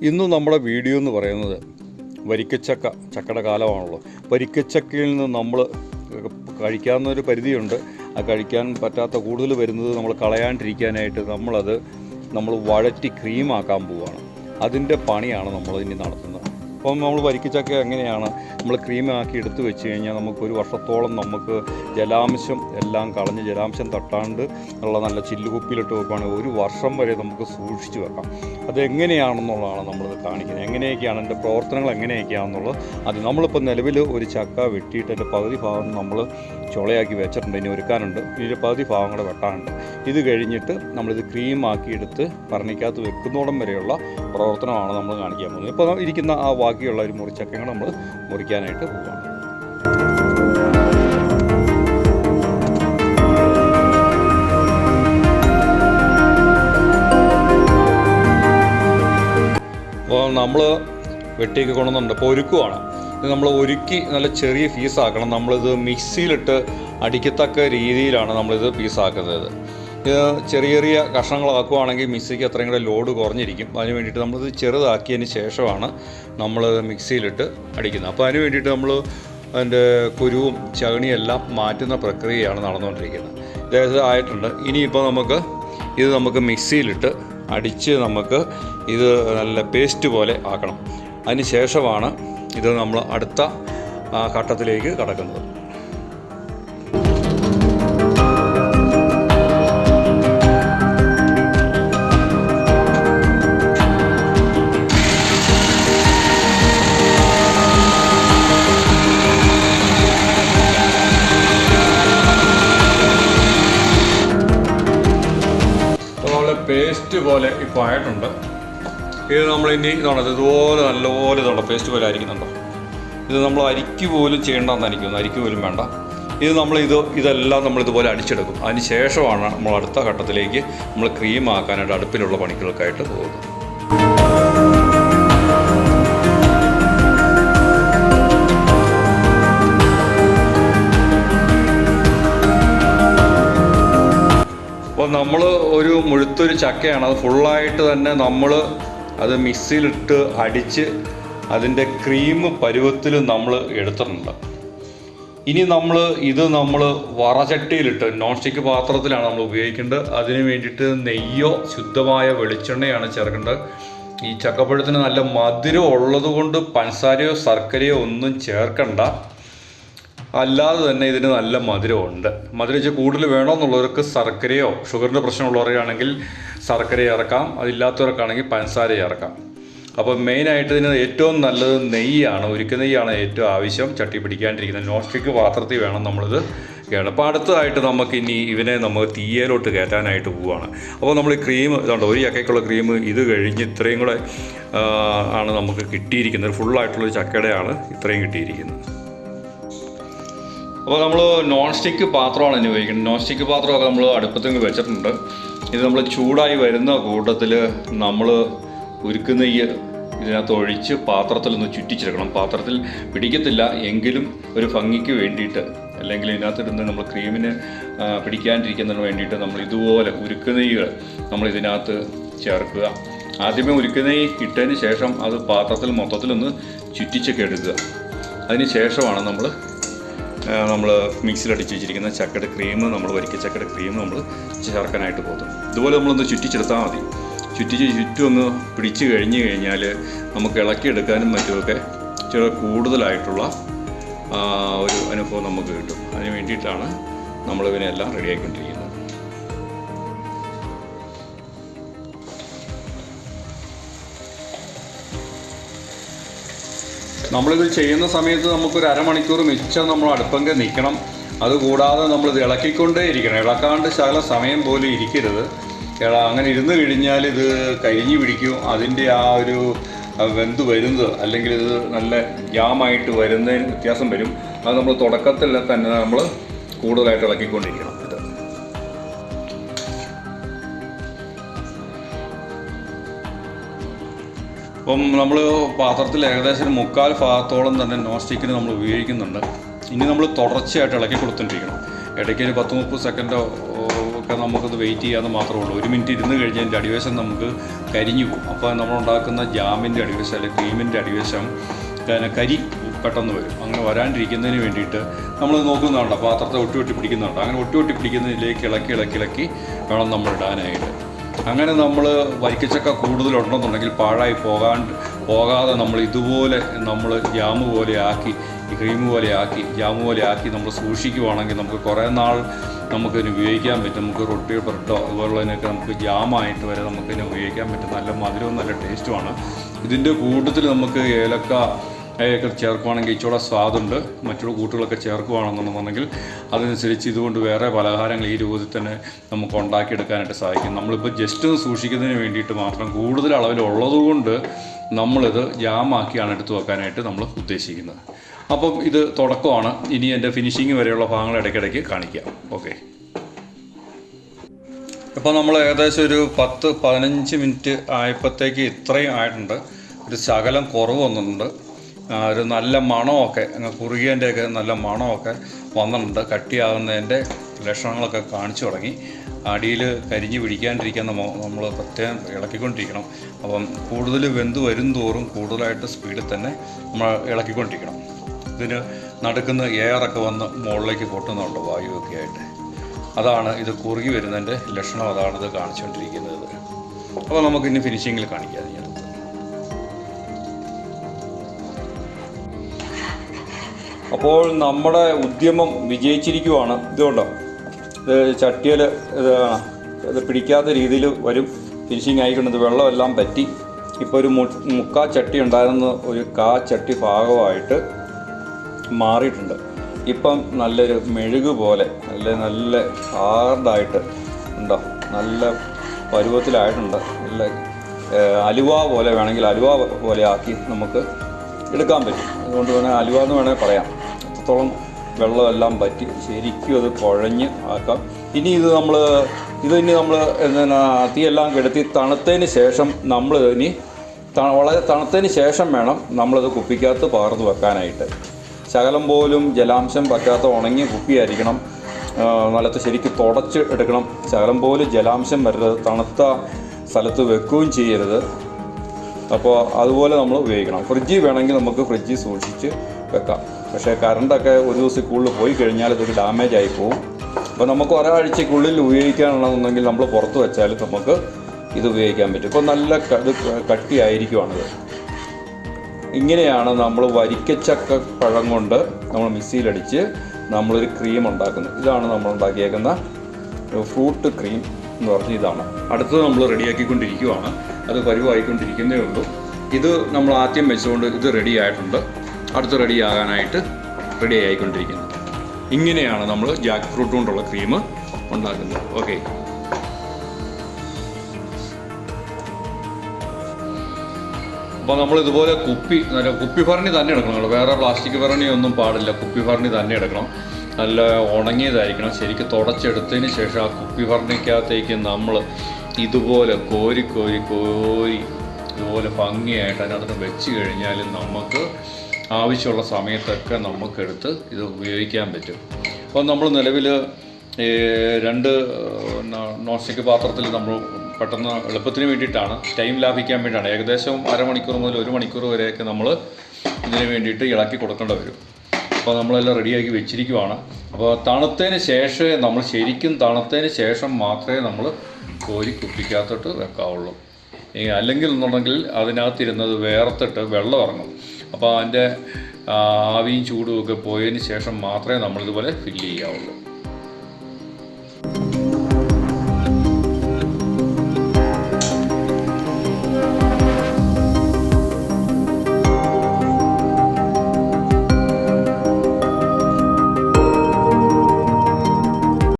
ഇന്ന് നമ്മുടെ വീഡിയോ എന്ന് പറയുന്നത് ചക്കയുടെ കാലമാണല്ലോ. വരിക്കച്ചക്കയിൽ നിന്ന് നമ്മൾ കഴിക്കാവുന്നൊരു പരിധിയുണ്ട്. ആ കഴിക്കാൻ പറ്റാത്ത കൂടുതൽ വരുന്നത് നമ്മൾ കളയാണ്ടിരിക്കാനായിട്ട് നമ്മൾ വഴറ്റി ക്രീമാക്കാൻ പോവുകയാണ്. അതിൻ്റെ പണിയാണ് നമ്മൾ ഇനി നടത്തുന്നത്. അപ്പം നമ്മൾ വരിക്കച്ചക്ക എങ്ങനെയാണ് നമ്മൾ ക്രീമാക്കി എടുത്തു വെച്ച് കഴിഞ്ഞാൽ നമുക്കൊരു വർഷത്തോളം നമുക്ക് ജലാംശം എല്ലാം കളഞ്ഞ് ജലാംശം തട്ടാണ്ട് ഉള്ള നല്ല ചില്ലുകുപ്പിയിലിട്ട് വെക്കുകയാണെങ്കിൽ ഒരു വർഷം വരെ നമുക്ക് സൂക്ഷിച്ച് വെക്കാം. അതെങ്ങനെയാണെന്നുള്ളതാണ് നമ്മളിത് കാണിക്കുന്നത്. എങ്ങനെയൊക്കെയാണ് അതിൻ്റെ പ്രവർത്തനങ്ങൾ എങ്ങനെയൊക്കെയാണെന്നുള്ളത്. അത് നമ്മളിപ്പോൾ നിലവിൽ ഒരു ചക്ക വെട്ടിയിട്ട് അതിൻ്റെ പകുതി ഭാഗം നമ്മൾ ചുളയാക്കി വെച്ചിട്ടുണ്ട്. ഇനി ഒരുക്കാനുണ്ട്. ഇതിൻ്റെ പകുതി ഭാഗം കൂടെ വെട്ടാനുണ്ട്. ഇത് കഴിഞ്ഞിട്ട് നമ്മളിത് ക്രീമാക്കി എടുത്ത് ഭരണിക്കകത്ത് വെക്കുന്നോടം വരെയുള്ള പ്രവർത്തനമാണ് നമ്മൾ കാണിക്കാൻ പോകുന്നത്. ഇപ്പോൾ ഇരിക്കുന്ന ആ ബാക്കിയുള്ള ഒരു മുറിച്ചക്കങ്ങൾ നമ്മൾ മുറിക്കാനായിട്ട് പോവുകയാണ്. അപ്പോൾ നമ്മൾ വെട്ടിയൊക്കെ കൊണ്ടുവന്നുണ്ട്. ഇപ്പോൾ ഒരുക്കുവാണ്. ഇത് നമ്മൾ ഒരുക്കി നല്ല ചെറിയ പീസാക്കണം. നമ്മളിത് മിക്സിയിലിട്ട് അടിക്കത്തക്ക രീതിയിലാണ് നമ്മളിത് പീസാക്കുന്നത്. ഇത് ചെറിയ ചെറിയ കഷ്ണങ്ങളാക്കുകയാണെങ്കിൽ മിക്സിക്ക് അത്രയും കൂടെ ലോഡ് കുറഞ്ഞിരിക്കും. അതിന് വേണ്ടിയിട്ട് നമ്മളിത് ചെറുതാക്കിയതിന് ശേഷമാണ് നമ്മൾ മിക്സിയിലിട്ട് അടിക്കുന്നത്. അപ്പോൾ അതിന് വേണ്ടിയിട്ട് നമ്മൾ അതിൻ്റെ കുരുവും ചകണിയെല്ലാം മാറ്റുന്ന പ്രക്രിയയാണ് നടന്നുകൊണ്ടിരിക്കുന്നത്. ഇതേത് ആയിട്ടുണ്ട്. ഇനിയിപ്പോൾ നമുക്ക് മിക്സിയിലിട്ട് അടിച്ച് നമുക്ക് ഇത് നല്ല പേസ്റ്റ് പോലെ ആക്കണം. അതിന് ശേഷമാണ് ഇത് നമ്മൾ അടുത്ത ഘട്ടത്തിലേക്ക് കടക്കുന്നത്. പേസ്റ്റ് പോലെ ഇപ്പോൾ ആയിട്ടുണ്ട്. ഇത് നമ്മളിനി ഇതുപോലെ നല്ലപോലെ പേസ്റ്റ് പോലെ ആയിരിക്കുന്നുണ്ടോ. ഇത് നമ്മൾ അരിക്ക് പോലും ചെയ്യേണ്ടെന്ന് അരിക്കുന്നു. അരിക്ക് പോലും വേണ്ട. ഇതെല്ലാം നമ്മളിതുപോലെ അടിച്ചെടുക്കും. അതിന് ശേഷമാണ് നമ്മൾ അടുത്ത ഘട്ടത്തിലേക്ക് നമ്മൾ ക്രീമാക്കാനായിട്ട് അടുപ്പിലുള്ള പണികൾക്കായിട്ട് പോകുന്നത്. അപ്പോൾ നമ്മൾ ഒരു മുഴുത്തൊരു ചക്കയാണ്. അത് ഫുള്ളായിട്ട് തന്നെ അത് മിക്സിയിലിട്ട് അടിച്ച് അതിൻ്റെ ക്രീം പരുവത്തിൽ നമ്മൾ എടുത്തിട്ടുണ്ട്. ഇനി നമ്മൾ വറചട്ടിയിലിട്ട് നോൺ സ്റ്റിക്ക് പാത്രത്തിലാണ് നമ്മൾ ഉപയോഗിക്കേണ്ടത്. അതിന് വേണ്ടിയിട്ട് നെയ്യോ ശുദ്ധമായ വെളിച്ചെണ്ണയാണ് ചേർക്കേണ്ടത്. ഈ ചക്കപ്പഴത്തിന് നല്ല മധുരം ഉള്ളത് കൊണ്ട് പഞ്ചസാരയോ ശർക്കരയോ ഒന്നും ചേർക്കണ്ട. അല്ലാതെ തന്നെ ഇതിന് നല്ല മധുരമുണ്ട്. മധുരം വെച്ചാൽ കൂടുതൽ വേണമെന്നുള്ളവർക്ക് ശർക്കരയോ ഷുഗറിൻ്റെ പ്രശ്നമുള്ളവരാണെങ്കിൽ ശർക്കര ചേർക്കാം. അതില്ലാത്തവർക്കാണെങ്കിൽ പഞ്ചസാര ചേർക്കാം. അപ്പോൾ മെയിനായിട്ട് ഇതിന് ഏറ്റവും നല്ലത് നെയ്യാണ്. ഉരുക്ക് നെയ്യാണ് ഏറ്റവും ആവശ്യം. ചട്ടി പിടിക്കാണ്ടിരിക്കുന്നത് നോൺ സ്റ്റിക്ക് പാത്രത്തിൽ വേണം നമ്മളിത് കേട്ടോ. അപ്പോൾ അടുത്തതായിട്ട് നമുക്ക് തീയലോട്ട് കയറ്റാനായിട്ട് പോവുകയാണ്. അപ്പോൾ നമ്മൾ ക്രീം ഇതുണ്ട്. ഒരു ചക്കയ്ക്കുള്ള ക്രീം ഇത് കഴിഞ്ഞ് ഇത്രയും കൂടെ ആണ് നമുക്ക് കിട്ടിയിരിക്കുന്നത്. ഫുള്ളായിട്ടുള്ളൊരു ചക്കയുടെയാണ് ഇത്രയും കിട്ടിയിരിക്കുന്നത്. അപ്പോൾ നമ്മൾ നോൺ സ്റ്റിക്ക് പാത്രമാണ് ഇനി ഉപയോഗിക്കുന്നത്. നോൺ സ്റ്റിക്ക് പാത്രമൊക്കെ നമ്മൾ അടുപ്പത്തേക്ക് വെച്ചിട്ടുണ്ട്. ഇത് നമ്മൾ ചൂടായി വരുന്ന കൂട്ടത്തിൽ നമ്മൾ ഉരുക്ക് നെയ്യ് ഇതിനകത്ത് ഒഴിച്ച് പാത്രത്തിലൊന്ന് ചുറ്റിച്ചെടുക്കണം. പാത്രത്തിൽ പിടിക്കത്തില്ല എങ്കിലും ഒരു ഭംഗിക്ക് വേണ്ടിയിട്ട്, അല്ലെങ്കിൽ ഇതിനകത്തിരുന്ന് നമ്മൾ ക്രീമിന് പിടിക്കാണ്ടിരിക്കുന്നതിന് വേണ്ടിയിട്ട് നമ്മൾ ഇതുപോലെ ഉരുക്ക് നെയ്യ് നമ്മൾ ഇതിനകത്ത് ചേർക്കുക. ആദ്യമേ ഉരുക്ക് നെയ്യ് ഇട്ടതിന് ശേഷം അത് പാത്രത്തിൽ മൊത്തത്തിലൊന്ന് ചുറ്റിച്ചൊക്കെ എടുക്കുക. അതിന് ശേഷമാണ് നമ്മൾ മിക്സിയിലടിച്ച് വെച്ചിരിക്കുന്ന ചക്കയുടെ ക്രീം വരിക്കച്ചക്കയുടെ ക്രീം നമ്മൾ ചേർക്കാനായിട്ട് പോകുന്നത്. ഇതുപോലെ നമ്മളൊന്ന് ചുറ്റിച്ചെടുത്താൽ മതി. ചുറ്റും ഒന്ന് പിടിച്ച് കഴിഞ്ഞാൽ നമുക്ക് ഇളക്കിയെടുക്കാനും മറ്റുമൊക്കെ ഇച്ചിരി കൂടുതലായിട്ടുള്ള ഒരു അനുഭവം നമുക്ക് കിട്ടും. അതിന് വേണ്ടിയിട്ടാണ് നമ്മളിതിനെല്ലാം റെഡിയാക്കിക്കൊണ്ടിരിക്കുന്നത്. നമ്മളിത് ചെയ്യുന്ന സമയത്ത് നമുക്കൊരു അരമണിക്കൂർ മിച്ചം നമ്മൾ അടുപ്പങ്കെ നിൽക്കണം. അതുകൂടാതെ നമ്മളിത് ഇളക്കിക്കൊണ്ടേ ഇരിക്കണം. ഇളക്കാണ്ട് ശകല സമയം പോലും ഇരിക്കരുത്. അങ്ങനെ ഇരുന്ന് കഴിഞ്ഞാൽ ഇത് കരിഞ്ഞു പിടിക്കും. അതിൻ്റെ ആ ഒരു വെന്ത് വരുന്നത്, അല്ലെങ്കിൽ ഇത് നല്ല ജാമായിട്ട് വരുന്നതിന് വ്യത്യാസം വരും. അത് നമ്മൾ തുടക്കത്തിൽ തന്നെ നമ്മൾ കൂടുതലായിട്ട് ഇളക്കിക്കൊണ്ടിരിക്കണം. അപ്പം നമ്മൾ പാത്രത്തിൽ ഏകദേശം 3/4 ഭാഗത്തോളം തന്നെ നോൺ സ്റ്റിക്കിന് നമ്മൾ ഉപയോഗിക്കുന്നുണ്ട്. ഇനി നമ്മൾ തുടർച്ചയായിട്ട് ഇളക്കി കൊടുത്തുകൊണ്ടിരിക്കണം. ഇടയ്ക്ക് ഒരു 10-30 സെക്കൻഡോ ഒക്കെ നമുക്കത് വെയിറ്റ് ചെയ്യാമെന്ന് മാത്രമേ ഉള്ളൂ. 1 മിനിറ്റ് ഇരുന്ന് കഴിഞ്ഞാൽ അതിൻ്റെ അടിവശം നമുക്ക് കരിഞ്ഞു പോകും. അപ്പോൾ നമ്മളുണ്ടാക്കുന്ന ജാമിൻ്റെ അടിവശം അല്ലെങ്കിൽ ക്രീമിൻ്റെ അടിവശം കരി പെട്ടെന്ന് വരും. അങ്ങനെ വരാണ്ടിരിക്കുന്നതിന് വേണ്ടിയിട്ട് നമ്മൾ നോക്കുന്നുണ്ട്, പാത്രത്തെ ഒട്ടി പിടിക്കുന്നുണ്ട്. അങ്ങനെ ഒട്ടി പിടിക്കുന്നതിലേക്ക് ഇളക്കി വേണം നമ്മൾ ഇടാനായിട്ട്. അങ്ങനെ നമ്മൾ വരിക്കച്ചക്ക കൂടുതലുണ്ടെന്നുണ്ടെങ്കിൽ പാഴായി പോകാതെ നമ്മൾ ഇതുപോലെ നമ്മൾ ജാമ് പോലെ ആക്കി, ഈ ക്രീം പോലെ ആക്കി, ജാമ് പോലെ ആക്കി നമ്മൾ സൂക്ഷിക്കുവാണെങ്കിൽ നമുക്ക് കുറേ നാൾ നമുക്കിതിന് ഉപയോഗിക്കാൻ പറ്റും. നമുക്ക് റൊട്ടിയോ ബ്രെഡോ അതുപോലുള്ളതിനൊക്കെ നമുക്ക് ജാമായിട്ട് വരെ നമുക്കിതിനെ ഉപയോഗിക്കാൻ പറ്റും. നല്ല മധുരവും നല്ല ടേസ്റ്റുമാണ്. ഇതിൻ്റെ കൂട്ടത്തിൽ നമുക്ക് ഏലക്ക ഒക്കെ ചേർക്കുവാണെങ്കിൽ ഇച്ചിരി സ്വാദുണ്ട്. മറ്റുള്ള കൂട്ടുകളൊക്കെ ചേർക്കുകയാണെന്നുണ്ടെന്നുണ്ടെങ്കിൽ അതനുസരിച്ച് ഇതുകൊണ്ട് വേറെ പലഹാരങ്ങൾ ഈ രൂപത്തിൽ തന്നെ നമുക്ക് ഉണ്ടാക്കിയെടുക്കാനായിട്ട് സാധിക്കും. നമ്മളിപ്പോൾ ജസ്റ്റ് സൂക്ഷിക്കുന്നതിന് വേണ്ടിയിട്ട് മാത്രം കൂടുതൽ അളവിലുള്ളതുകൊണ്ട് നമ്മളിത് ജാമാക്കിയാണ് എടുത്തു വെക്കാനായിട്ട് നമ്മൾ ഉദ്ദേശിക്കുന്നത്. അപ്പം ഇത് തുടക്കമാണ്. ഇനി എൻ്റെ ഫിനിഷിങ് വരെയുള്ള ഭാഗങ്ങൾ ഇടയ്ക്കിടയ്ക്ക് കാണിക്കാം. ഓക്കെ, ഇപ്പോൾ നമ്മൾ ഏകദേശം ഒരു 10-15 മിനിറ്റ് ആയപ്പോഴത്തേക്ക് ഇത്രയും ആയിട്ടുണ്ട്. ഒരു ശകലം കുറവ് വന്നിട്ടുണ്ട്. ഒരു നല്ല മണമൊക്കെ കുറുകിയതിൻ്റെയൊക്കെ നല്ല മണമൊക്കെ വന്നിട്ടുണ്ട്. കട്ടിയാകുന്നതിൻ്റെ ലക്ഷണങ്ങളൊക്കെ കാണിച്ചു തുടങ്ങി. അടിയിൽ കരിഞ്ഞ് പിടിക്കാണ്ടിരിക്കാൻ നമ്മൾ പ്രത്യേകം ഇളക്കിക്കൊണ്ടിരിക്കണം. അപ്പം കൂടുതൽ വെന്ത് വരും തോറും കൂടുതലായിട്ട് സ്പീഡിൽ തന്നെ നമ്മൾ ഇളക്കിക്കൊണ്ടിരിക്കണം. ഇതിന് നടുക്കുന്ന എയറൊക്കെ വന്ന് മുകളിലേക്ക് പൊട്ടുന്നുണ്ട് വായുവൊക്കെ ആയിട്ട്. അതാണ് ഇത് കുറുകി വരുന്നതിൻ്റെ ലക്ഷണം. അതാണ് ഇത് കാണിച്ചുകൊണ്ടിരിക്കുന്നത്. അപ്പോൾ നമുക്കിനി ഫിനിഷിങ്ങിൽ കാണിക്കാം. അപ്പോൾ നമ്മുടെ ഉദ്യമം വിജയിച്ചിരിക്കുവാണ്. ഇതുകൊണ്ടോ ഇത് ചട്ടിയിൽ ഇത് പിടിക്കാത്ത രീതിയിൽ വരും. ഫിനിഷിങ് ആയിക്കൊണ്ടത് വെള്ളമെല്ലാം പറ്റി. ഇപ്പോൾ ഒരു മുക്കാ ചട്ടി ഉണ്ടായിരുന്ന ഒരു ചട്ടി ഭാഗമായിട്ട് മാറിയിട്ടുണ്ട്. ഇപ്പം നല്ലൊരു മെഴുക് പോലെ നല്ല ഹാർഡായിട്ട് ഉണ്ടോ, നല്ല പരുവത്തിലായിട്ടുണ്ട്. നല്ല അലുവ പോലെ വേണമെങ്കിൽ അലുവ പോലെ ആക്കി നമുക്ക് എടുക്കാൻ പറ്റും. അതുകൊണ്ട് വേണമെങ്കിൽ അലുവ എന്ന് വേണമെങ്കിൽ പറയാം. അത്രത്തോളം വെള്ളമെല്ലാം പറ്റി ശരിക്കും അത് കുഴഞ്ഞ് ആക്കാം. ഇനി നമ്മൾ തീയെല്ലാം കെടുത്തി തണുത്തതിന് ശേഷം വളരെ തണുത്തതിന് ശേഷം വേണം നമ്മളത് കുപ്പിക്കകത്ത് പകർന്നു വെക്കാനായിട്ട്. ശകലം പോലും ജലാംശം പറ്റാത്ത ഉണങ്ങിയ കുപ്പിയായിരിക്കണം. നിലത്ത് ശരിക്കും തുടച്ച് എടുക്കണം. ശകലം പോലും ജലാംശം വരരുത്. തണുത്ത സ്ഥലത്ത് വെക്കുകയും ചെയ്യരുത്. അപ്പോൾ അതുപോലെ നമ്മൾ ഉപയോഗിക്കണം. ഫ്രിഡ്ജിൽ വേണമെങ്കിൽ നമുക്ക് ഫ്രിഡ്ജിൽ സൂക്ഷിച്ച് വെക്കാം. പക്ഷേ കറണ്ടൊക്കെ ഒരു ദിവസം കൂടുതൽ പോയി കഴിഞ്ഞാൽ ഇതൊരു ഡാമേജ് ആയി പോകും. അപ്പോൾ നമുക്ക് ഒരാഴ്ചക്കുള്ളിൽ ഉപയോഗിക്കാനുള്ളതെന്നുണ്ടെങ്കിൽ നമ്മൾ പുറത്ത് വെച്ചാൽ നമുക്ക് ഇത് ഉപയോഗിക്കാൻ പറ്റും. ഇപ്പോൾ നല്ല ഇത് കട്ടിയായിരിക്കുവാണിത്. ഇങ്ങനെയാണ് നമ്മൾ വരിക്കച്ചക്ക പഴം കൊണ്ട് നമ്മൾ മിക്സിയിലടിച്ച് നമ്മളൊരു ക്രീം ഉണ്ടാക്കുന്നത്. ഇതാണ് നമ്മൾ ഉണ്ടാക്കിയേക്കുന്ന ഫ്രൂട്ട് ക്രീം എന്ന് പറഞ്ഞ് ഇതാണ്. അടുത്തത് നമ്മൾ റെഡിയാക്കിക്കൊണ്ടിരിക്കുകയാണ്. അത് പരുവായിക്കൊണ്ടിരിക്കുന്നേ ഉള്ളൂ. ഇത് നമ്മൾ ആദ്യം വെച്ചുകൊണ്ട് ഇത് റെഡി ആയിട്ടുണ്ട്. അടുത്ത് റെഡി ആയിക്കൊണ്ടിരിക്കുന്നത്. ഇങ്ങനെയാണ് നമ്മൾ ജാക്ക് ഫ്രൂട്ട് കൊണ്ടുള്ള ക്രീം ഉണ്ടാക്കുന്നത്. ഓക്കെ, അപ്പോൾ നമ്മൾ ഇതുപോലെ കുപ്പി ഭരണി തന്നെ എടുക്കണം. വേറെ പ്ലാസ്റ്റിക് ഭരണിയൊന്നും പാടില്ല. കുപ്പി ഭരണി തന്നെ എടുക്കണം. നല്ല ഉണങ്ങിയതായിരിക്കണം. ശരിക്കും തുടച്ചെടുത്തതിന് ശേഷം ആ കുപ്പി ഭരണിക്കകത്തേക്ക് നമ്മൾ ഇതുപോലെ കോരി ഇതുപോലെ ഭംഗിയായിട്ട് അതിനകത്ത് വെച്ച് കഴിഞ്ഞാൽ നമുക്ക് ആവശ്യമുള്ള സമയത്തൊക്കെ നമുക്കെടുത്ത് ഇത് ഉപയോഗിക്കാൻ പറ്റും. അപ്പോൾ നമ്മൾ നിലവിൽ 2 നോൺ സ്റ്റിക്ക് പാത്രത്തിൽ നമ്മൾ പെട്ടെന്ന് എളുപ്പത്തിന് വേണ്ടിയിട്ടാണ്, ടൈം ലാഭിക്കാൻ വേണ്ടിയിട്ടാണ്. ഏകദേശം അരമണിക്കൂർ മുതൽ 1 മണിക്കൂർ വരെയൊക്കെ നമ്മൾ ഇതിന് വേണ്ടിയിട്ട് ഇളക്കി കൊടുക്കേണ്ടി വരും. അപ്പോൾ നമ്മളെല്ലാം റെഡിയാക്കി വെച്ചിരിക്കുവാണ്. അപ്പോൾ ശരിക്കും തണുത്തതിന് ശേഷം മാത്രമേ നമ്മൾ കോരി കുപ്പിക്കകത്തോട്ട് വെക്കാവുള്ളൂ. അല്ലെങ്കിൽ എന്നുണ്ടെങ്കിൽ അതിനകത്തിരുന്നത് വേർത്തിട്ട് വെള്ളം ഇറങ്ങും. അപ്പോൾ അതിൻ്റെ ആവിയും ചൂടും ഒക്കെ പോയതിന് ശേഷം മാത്രമേ നമ്മളിതുപോലെ ഫില്ല് ചെയ്യാവുള്ളൂ.